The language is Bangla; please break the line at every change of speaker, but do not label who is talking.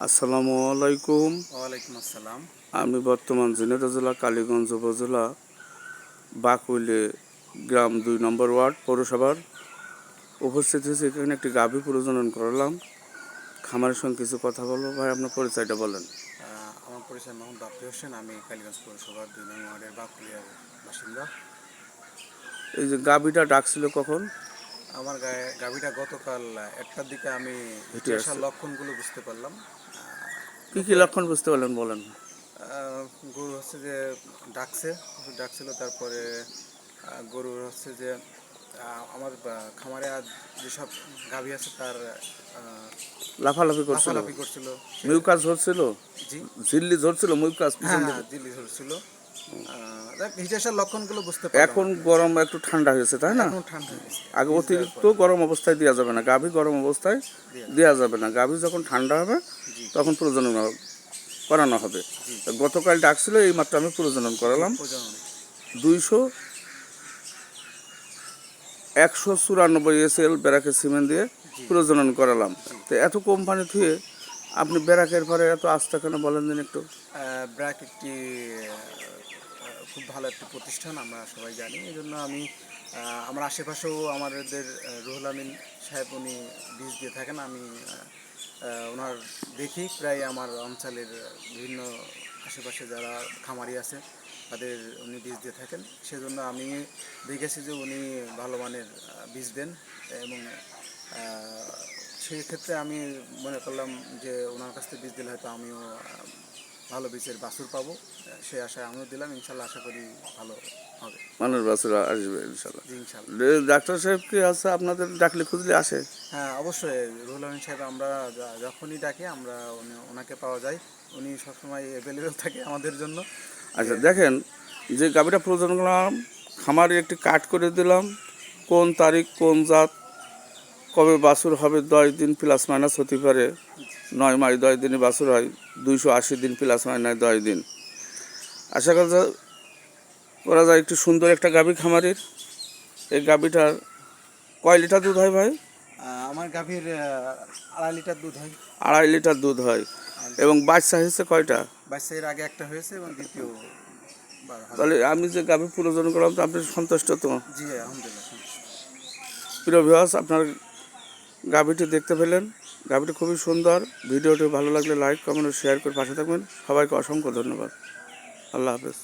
আসসালামু আলাইকুম।
ওয়ালাইকুম আসসালাম।
আমি বর্তমান ঝিনাইদহ জেলা কালীগঞ্জ উপজেলা বাকুইলে গ্রাম ২ নম্বর ওয়ার্ড পৌরসভার উপস্থিত হয়েছি। এখানে একটি গাভী প্রজনন করলাম। খামারের সঙ্গে কিছু কথা বলবো। ভাই, আপনার পরিচয়টা বলেন।
আমার পরিচয় মোহাম্মদ বাপ্পি হোসেন। আমি কালীগঞ্জ পৌরসভার ২ নং ওয়ার্ডের বাকুলিয়ার বাসিন্দা।
এই যে গাভীটা ডাকছিল কখন?
আমার গাভীটা গতকাল ১টার দিকে আমি
হেঁটে
হেঁটে আসার
আসছে।
লক্ষণগুলো বুঝতে পারলাম।
কি লক্ষণ বুঝতে পারলেন বলেন।
গরু হচ্ছে যে ডাকছিল। তারপরে গরুর হচ্ছে যে আমার খামারে আর যেসব গাভী আছে তার
লাফালাফি করছিল,
লাফালাফি করছিল।
মিউকাস ঝরছিল,
জি,
ঝিল্লি ঝরছিল, মিউকাস পিছন
হ্যাঁ
দিকে।
দিল্লি ধরছিল। হিটে আসার লক্ষণগুলো বুঝতে পারলাম।
এখন গরম একটু ঠান্ডা হয়েছে, তাই না?
এখন ঠান্ডা হয়ে গেছে।
আগে
বীজ দেওয়ার
অতিরিক্ত
পরে
গরম অবস্থায় দেওয়া যাবে না, গাভী গরম অবস্থায়
দিয়ে
দেওয়া যাবে না। গাভী যখন ঠান্ডা হবে
জি
তখন প্রজনন করানো হবে।
জি
তো গতকাল ডাকছিল, এই মাত্র আমি প্রজনন করালাম।
প্রজনন
194 ব্যারাকের সিমেন্ট দিয়ে
জি
প্রজনন করালাম।
জি।
তো এত কোম্পানি থুয়ে আপনি ব্যারাকের পরে এত আস্থা কেন বলেন দিন একটু।
ব্র্যাক একটি খুব ভালো একটি প্রতিষ্ঠান, আমরা সবাই জানি। এই জন্য আমি আমার আশেপাশেও আমাদের রুহুল আমিন সাহেব উনি বীজ দিয়ে থাকেন। আমি ওনার দেখি প্রায় আমার অঞ্চলের বিভিন্ন আশেপাশে যারা খামারি আছে তাদের উনি বীজ দিয়ে থাকেন। সেজন্য আমি দেখেছি যে উনি ভালো মানের বীজ দেন এবং সেই ক্ষেত্রে আমি মনে করলাম যে ওনার কাছ থেকে বীজ দিলে হয়তো আমিও ভালো বীজের বাছুর পাবো। সেই আশায় আমিও দিলাম। ইনশাল্লাহ আশা করি ভালো হবে।
মানুষ বাছুর আসবে ইনশাল্লাহ।
জি ইনশাল্লাহ।
ডাক্তার সাহেব কি আছে আপনাদের ডাকলে খুঁজলে আসে?
হ্যাঁ অবশ্যই, রুহুল আমিন সাহেব আমরা যখনই ডাকি আমরা ওনাকে পাওয়া যায়। উনি সবসময় অ্যাভেলেবেল থাকে আমাদের জন্য।
আচ্ছা, দেখেন, যে গাভীটা প্রজনন করলাম, খামারে একটি কাট করে দিলাম, কোন তারিখ কোন জাত কবে বাছুর হবে 10 দিন প্লাস মাইনাস হতে পারে। 9 মাস 10 দিনে বাছুর হয়, 280 দিন প্লাস মাইনাস 10 দিন। আশা করা যায় একটু সুন্দর একটা গাভী খামারের। এই গাভীটার কয় লিটার দুধ হয় ভাই?
আমার গাভীর 2.5 লিটার দুধ হয়।
2.5 লিটার দুধ হয়। এবং বাচ্চা হয়েছে কয়টা?
বাচ্চা এর আগে একটা হয়েছে এবং দ্বিতীয় বার হবে।
তাহলে আমি যে গাভী প্রজনন করলাম তো আপনি সন্তুষ্ট তো?
জি আলহামদুলিল্লাহ সন্তুষ্ট।
প্রিয় ভিউয়ার্স, আপনার গাভীটি দেখতে পেলেন। গাভীটি খুবই সুন্দর। ভিডিওটি ভালো লাগলে লাইক কমেন্ট ও শেয়ার করে পাশে থাকবেন। সবাইকে অসংখ্য ধন্যবাদ। আল্লাহ হাফেজ।